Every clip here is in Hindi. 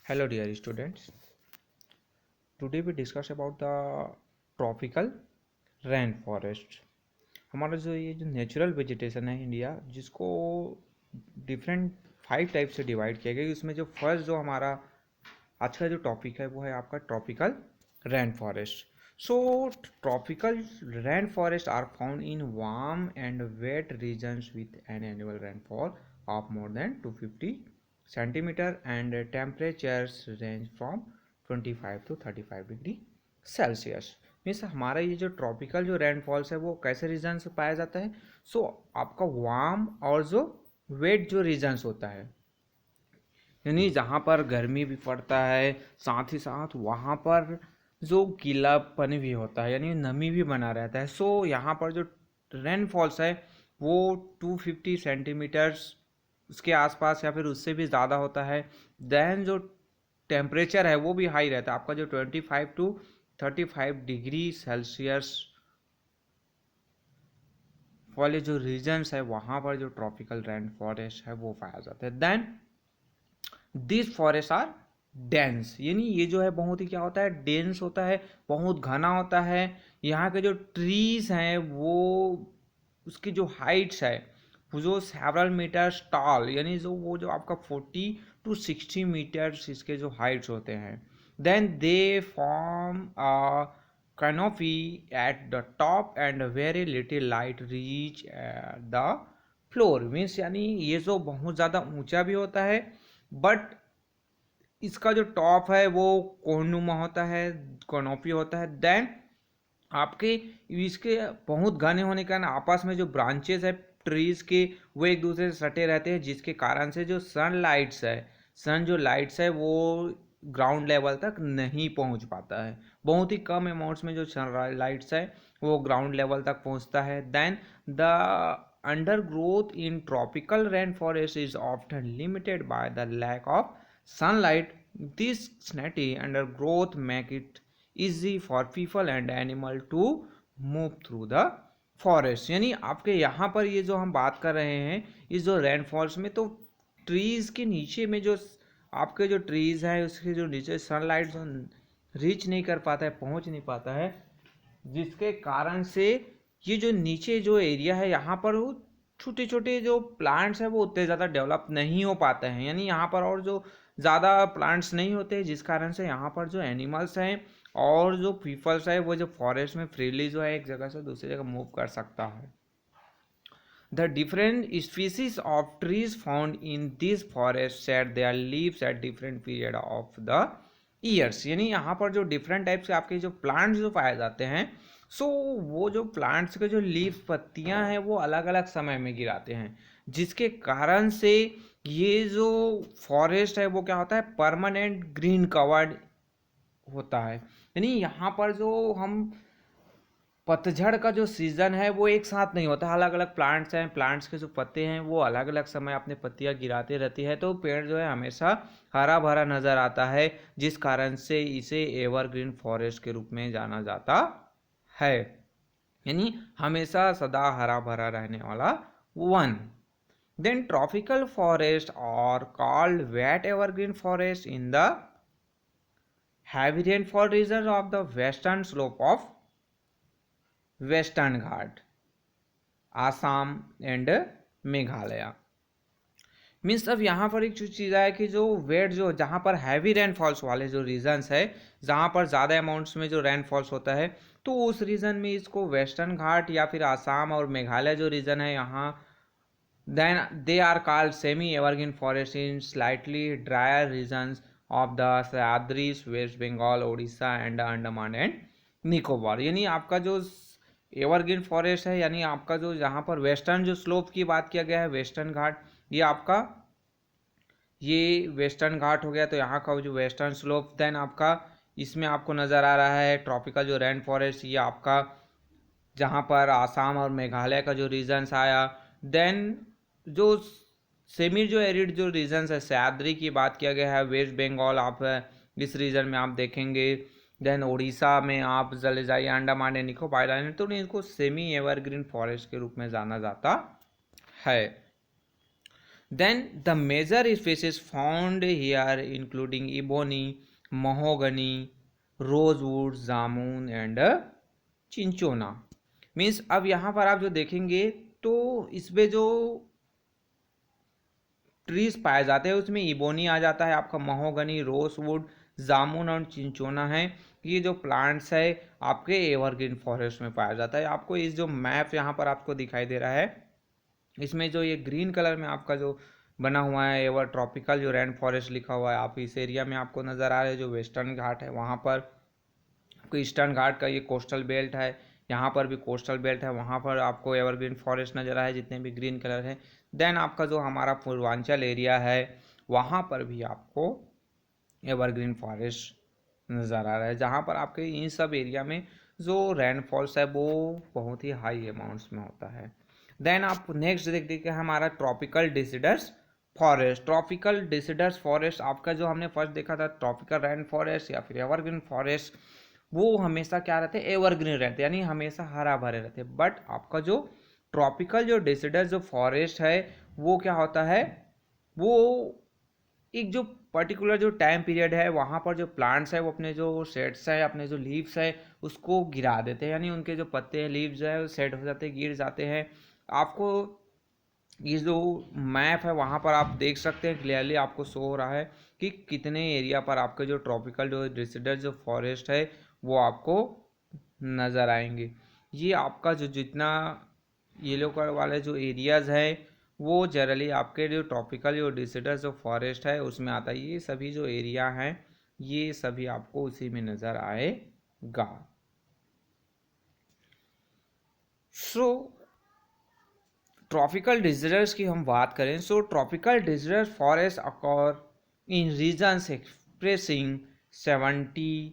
Hello dear students. Today we discuss about the tropical rainforest. हमारा जो ये जो नेचुरल वेजिटेशन है इंडिया जिसको डिफरेंट 5 टाइप से डिवाइड किया गया है, उसमें जो फर्स्ट जो हमारा आज का जो टॉपिक है वो है आपका tropical rain forest. So tropical rain forest are found in warm and wet regions with an annual rainfall of more than 250 centimetre and temperatures range from 25 to 35 degree Celsius. Means हमारा ये जो ट्रॉपिकल जो रेनफॉल्स है वो कैसे रीजन से पाया जाता है. सो आपका वार्म और जो वेट जो रीजन्स होता है, यानी जहाँ पर गर्मी भी पड़ता है साथ ही साथ वहाँ पर जो गीलापन भी होता है यानी नमी भी बना रहता है. सो यहाँ पर जो रेनफॉल्स है वो 250 सेंटीमीटर्स उसके आसपास या फिर उससे भी ज़्यादा होता है. देन जो टेम्परेचर है वो भी हाई रहता है आपका, जो 25 to 35 डिग्री सेल्सियस वाले जो रीजन्स है वहाँ पर जो ट्रॉपिकल रेन फॉरेस्ट है वो पाया जाता है. Then this forest are dense, यानी ये जो है बहुत ही क्या होता है, डेंस होता है, बहुत घना होता है. यहाँ के जो ट्रीज हैं वो उसकी जो हाइट्स है वो जो सेवरल मीटर्स टॉल, यानी जो वो जो आपका 40 to 60 मीटर्स इसके जो हाइट्स होते हैं. Then they form a canopy at the top and very little light reach the floor. Means यानी ये जो बहुत ज़्यादा ऊंचा भी होता है बट इसका जो टॉप है वो कोहनुमा होता है, कॉनोपी होता है. देन आपके इसके बहुत घने होने के कारण आपस में जो ब्रांचेस है ट्रीज के वो एक दूसरे से सटे रहते हैं, जिसके कारण से जो सन जो लाइट्स है वो ग्राउंड लेवल तक नहीं पहुंच पाता है. बहुत ही कम अमाउंट्स में जो सन लाइट्स है वो ग्राउंड लेवल तक पहुंचता है. Then the undergrowth in tropical rain forest is often limited by the lack of sunlight. This snatty undergrowth make it easy for people and animal to move through the forest. यानी आपके यहाँ पर ये जो हम बात कर रहे हैं इस जो रेनफॉल्स में, तो ट्रीज के नीचे में जो आपके जो ट्रीज है उसके जो नीचे सनलाइट जो रीच नहीं कर पाता है, पहुँच नहीं पाता है, जिसके कारण से ये जो नीचे जो एरिया है यहाँ पर वो छोटे छोटे जो प्लांट्स है वो उतने ज़्यादा डेवलप नहीं हो पाते हैं. यानी यहाँ पर और जो ज़्यादा प्लांट्स नहीं होते, जिस कारण से यहाँ पर जो एनिमल्स हैं और जो पीपल्स है वो जो फॉरेस्ट में फ्रीली जो है एक जगह से दूसरी जगह मूव कर सकता है. The different species of trees found in this forest shed their leaves at different period of the years. यानी यहाँ पर जो डिफरेंट टाइप्स के आपके जो प्लांट्स जो पाए जाते हैं, सो वो जो प्लांट्स के जो लीव्स पत्तियां हैं वो अलग अलग समय में गिराते हैं, जिसके कारण से ये जो फॉरेस्ट है वो क्या होता है, परमानेंट ग्रीन कवर्ड होता है. यानी यहाँ पर जो हम पतझड़ का जो सीज़न है वो एक साथ नहीं होता, अलग अलग प्लांट्स हैं, प्लांट्स के जो पत्ते हैं वो अलग अलग समय अपने पत्तियां गिराते रहती है, तो पेड़ जो है हमेशा हरा भरा नज़र आता है, जिस कारण से इसे एवरग्रीन फॉरेस्ट के रूप में जाना जाता है. यानी हमेशा सदा हरा भरा रहने वाला वन. देन ट्रॉपिकल फॉरेस्ट और called wet evergreen forest in the heavy rainfall reason of the western slope of western Ghat Assam and Meghalaya. Means अब यहाँ पर एक चीज़ है कि जो वेट जो जहाँ पर हैवी रेनफॉल्स वाले जो रीजन्स है, जहाँ पर ज़्यादा अमाउंट्स में जो रेनफॉल्स होता है, तो उस रीजन में इसको वेस्टर्न घाट या फिर आसाम और मेघालय जो रीजन है यहाँ, then they are called semi evergreen forest in slightly drier regions of the Sahyadris, West Bengal, Orissa and Andaman and Nicobar. यानी आपका जो एवरग्रीन फॉरेस्ट है, यानी आपका जो जहाँ पर वेस्टर्न जो स्लोप की बात किया गया है वेस्टर्न घाट, ये आपका ये वेस्टर्न घाट हो गया, तो यहाँ का जो वेस्टर्न स्लोप. देन आपका इसमें आपको नज़र आ रहा है ट्रॉपिकल जो रेन फॉरेस्ट, ये आपका जहाँ पर आसाम और मेघालय का जो रीजन्स आया. देन जो सेमी जो एरिड जो रीजन्स है, सह्याद्री की बात किया गया है, वेस्ट बंगाल आप इस रीजन में आप देखेंगे. देन उड़ीसा में आप चले जाइए अंडमान एंड निकोबार आइलैंड, तो इनको सेमी एवरग्रीन फॉरेस्ट के रूप में जाना जाता है. Then the major species found here including ebony, mahogany, rosewood, jamun and cinchona. Means अब यहाँ पर आप जो देखेंगे तो इसमें जो ट्रीज पाए जाते हैं उसमें इबोनी आ जाता है, आपका महोगनी, रोसवुड, जामुन और चिंचोना है। ये जो प्लांट्स है आपके एवरग्रीन फॉरेस्ट में पाया जाता है। आपको इस जो मैप यहाँ पर आपको दिखाई दे रहा है, इसमें जो ये ग्रीन कलर में आपका जो बना हुआ है एवर ट्रॉपिकल जो रेन फॉरेस्ट लिखा हुआ है, आप इस एरिया में आपको नज़र आ रहा है जो वेस्टर्न घाट है वहाँ पर आपको ईस्टर्न घाट का ये कोस्टल बेल्ट है, यहाँ पर भी कोस्टल बेल्ट है, वहाँ पर आपको एवरग्रीन फॉरेस्ट नज़र आए जितने भी ग्रीन कलर है। देन आपका जो हमारा पूर्वांचल एरिया है वहाँ पर भी आपको एवरग्रीन फॉरेस्ट नज़र आ रहा है, जहाँ पर आपके इन सब एरिया में जो रेनफॉल्स है वो बहुत ही हाई अमाउंट्स में होता है। देन आप नेक्स्ट देख देखिए हमारा ट्रॉपिकल डिसिडर्स फॉरेस्ट। ट्रॉपिकल डिसिडर्स फॉरेस्ट आपका जो हमने फर्स्ट देखा था ट्रॉपिकल रेन फॉरेस्ट या फिर एवरग्रीन फॉरेस्ट, वो हमेशा क्या रहते हैं, एवरग्रीन रहते हैं, यानी हमेशा हरा भरे रहते हैं। बट आपका जो ट्रॉपिकल जो डिसिडर्स जो फॉरेस्ट है वो क्या होता है, वो एक जो पर्टिकुलर जो टाइम पीरियड है वहाँ पर जो प्लांट्स है वो अपने जो शेड्स है, अपने जो लीव्स है उसको गिरा देते हैं, यानी उनके जो पत्ते हैं, लीव्स है वो सेट हो जाते हैं, गिर जाते हैं। आपको ये जो मैप है वहाँ पर आप देख सकते हैं क्लियरली आपको शो हो रहा है कि कितने एरिया पर आपके जो ट्रॉपिकल जो डिसिडर जो फॉरेस्ट है वो आपको नज़र आएंगे। ये आपका जो जितना येलो कलर वाले जो एरियाज़ है वो जनरली आपके जो ट्रॉपिकल जो डिसिडर जो फॉरेस्ट है उसमें आता है। ये सभी जो एरिया हैं ये सभी आपको उसी में नज़र आएगा। सो ट्रॉपिकल डिजर्ट्स की हम बात करें, so tropical desert forest occur in regions expressing 70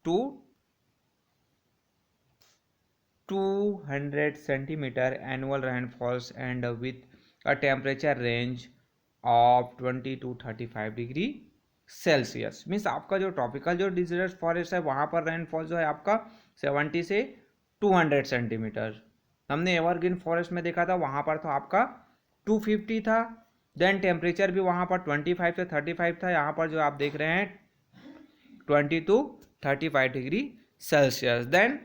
to 200 centimeter annual rainfalls and with a temperature range of 20 to 35 degree Celsius. Means आपका जो ट्रॉपिकल जो डिजर्ट फॉरेस्ट है वहाँ पर रेनफॉल जो है आपका 70 से 200 सेंटीमीटर। हमने एवरग्रीन फॉरेस्ट में देखा था वहाँ पर तो आपका 250 था। देन टेम्परेचर भी वहाँ पर 25 से 35 था, यहाँ पर जो आप देख रहे हैं 20 to 35 degree Celsius. Then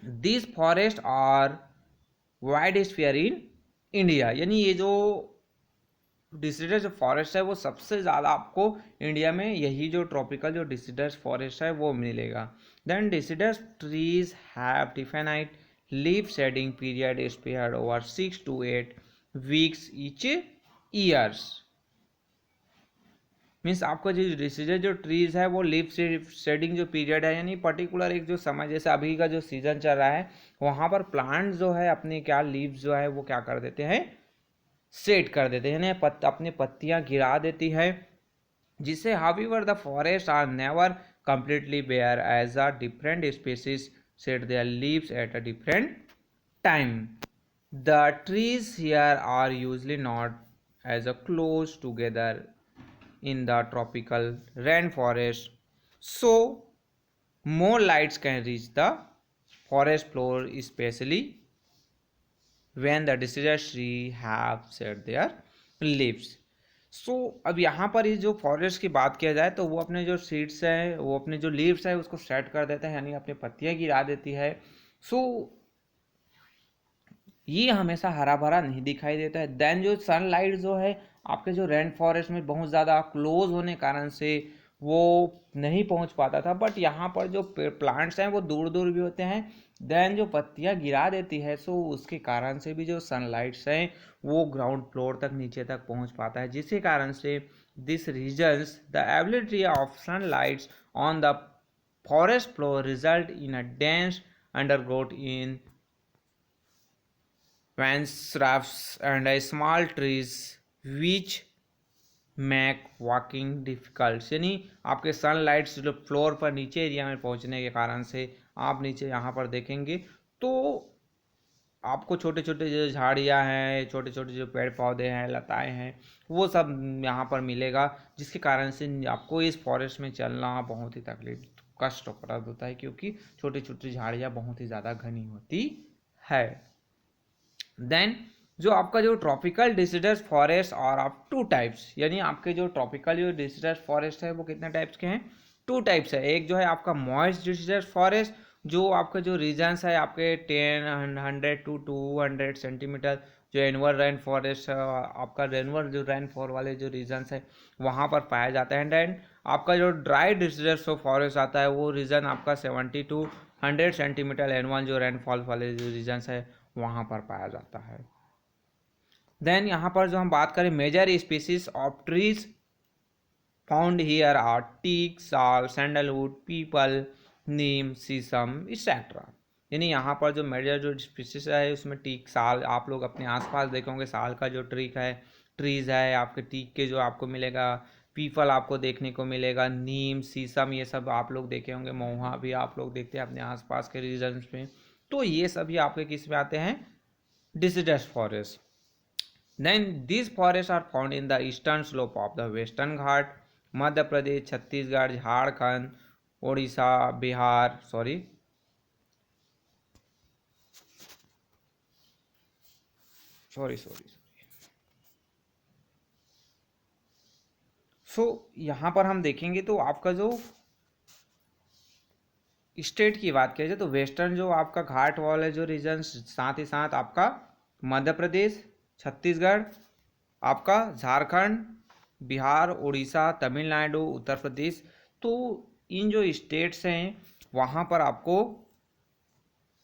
this forest are wide sphere in India, यानी ये जो डिसिडस फॉरेस्ट है वो सबसे ज़्यादा आपको इंडिया में यही जो ट्रॉपिकल जो डिसिडस फॉरेस्ट है वो मिलेगा। Then deciduous trees have definite leaf shedding period spared over 6 to 8 weeks each years. Means आपका जो डिसीजन जो ट्रीज है वो लीफ शेडिंग जो पीरियड है, यानी पर्टिकुलर एक जो समय जैसे अभी का जो सीजन चल रहा है वहाँ पर प्लांट जो है अपने क्या लीव्स जो है वो क्या कर देते हैं, सेट कर देते हैं, यानी अपनी पत्तियाँ गिरा देती है, जिससे however the forest are never completely bare as a different species shed their leaves at a different time. The trees here are usually not as a close together in the tropical rainforest, so more lights can reach the forest floor, especially when the deciduous tree have shed their leaves. सो अब यहाँ पर ही जो फॉरेस्ट की बात किया जाए तो वो अपने जो सीड्स है वो अपने जो लीव्स है उसको सेट कर देते हैं, यानी अपनी पत्तियाँ गिरा देती है। सो ये हमेशा हरा भरा नहीं दिखाई देता है। देन जो सनलाइट जो है आपके जो रेन फॉरेस्ट में बहुत ज़्यादा क्लोज होने कारण से वो नहीं पहुंच पाता था, बट यहाँ पर जो प्लांट्स हैं वो दूर दूर भी होते हैं। देन जो पत्तियाँ गिरा देती है सो उसके कारण से भी जो सनलाइट्स हैं वो ग्राउंड फ्लोर तक नीचे तक पहुंच पाता है, जिसके कारण से this regions the ability of sunlights on the forest floor result in a dense undergrowth in vines, shrubs and small trees which make walking difficult। यानी आपके सनलाइट्स जो फ्लोर पर नीचे एरिया में पहुंचने के कारण से आप नीचे यहाँ पर देखेंगे तो आपको छोटे छोटे जो झाड़ियाँ हैं, छोटे छोटे जो पेड़ पौधे हैं, लताएं हैं, वो सब यहाँ पर मिलेगा, जिसके कारण से आपको इस फॉरेस्ट में चलना बहुत ही तकलीफ कष्टप्रद होता है, क्योंकि छोटी छोटी झाड़ियाँ बहुत ही ज़्यादा घनी होती है। देन जो आपका जो ट्रॉपिकल डिसिडस फॉरेस्ट और आप टू टाइप्स, यानी आपके जो ट्रॉपिकल जो डिसिडस फॉरेस्ट है वो कितने टाइप्स के हैं, टू टाइप्स है। एक जो है आपका मॉइस्ट डिसिडस फॉरेस्ट, जो आपका जो रीजन्स है आपके 10 100 to 200 सेंटीमीटर जो एनुअल रेन फॉरेस्ट आपका रेनवर जो रेनफॉल वाले जो रीजन्स है वहाँ पर पाया जाता है। एंड आपका जो ड्राई डिसिडस फॉरेस्ट आता है वो रीजन आपका 70 to 100 सेंटीमीटर एनुअल जो रेनफॉल वाले जो रीजन्स है वहाँ पर पाया जाता है। देन यहाँ पर जो हम बात करें major species of trees found here are teak, sal, sandalwood, peepal, neem, sheesham etcetera. यानी यहाँ पर जो मेजर जो स्पीसीज है उसमें टीक, साल, आप लोग अपने आसपास देखोगे साल का जो ट्रीज है आपके टीक के जो आपको मिलेगा, पीपल आपको देखने को मिलेगा, नीम, शीशम ये सब आप लोग देखे होंगे, महुआ भी आप लोग देखते हैं अपने आसपास के रीजन्स में। तो ये सभी आपके किस में आते हैं, deciduous forest. Then these forests are found in the eastern slope of the Western Ghat, Madhya Pradesh, Chhattisgarh, Jharkhand, Odisha, Bihar. Sorry. सो यहाँ पर हम देखेंगे तो आपका जो स्टेट की बात किया जाए तो वेस्टर्न जो आपका घाट वाले जो रीजन, साथ ही साथ आपका मध्य प्रदेश, छत्तीसगढ़, आपका झारखंड, बिहार, उड़ीसा, तमिलनाडु, उत्तर प्रदेश, तो इन जो स्टेट्स हैं वहाँ पर आपको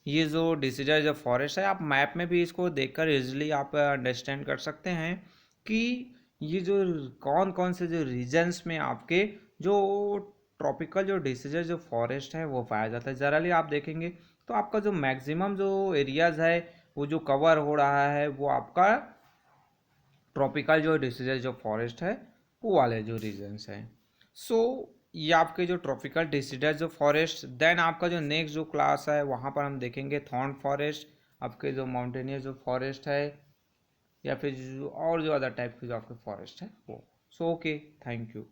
ये जो डिसीजर जो फॉरेस्ट है आप मैप में भी इसको देखकर इजीली आप अंडरस्टैंड कर सकते हैं कि ये जो कौन कौन से जो रीजन्स में आपके जो ट्रॉपिकल जो डिसीजर जो फॉरेस्ट है वो पाया जाता है। जनरली आप देखेंगे तो आपका जो मैक्सिमम जो एरियाज है वो जो कवर हो रहा है वो आपका ट्रॉपिकल जो डिसीजर जो फॉरेस्ट है वो वाले जो रीजन्स हैं। सो ये आपके जो ट्रॉपिकल डिसीजर जो फॉरेस्ट, देन आपका जो नेक्स्ट जो क्लास है वहाँ पर हम देखेंगे थॉर्न फॉरेस्ट, आपके जो माउंटेनियस जो फॉरेस्ट है या फिर जो और जो अदर टाइप के जो आपके फॉरेस्ट है वो। So okay, thank you.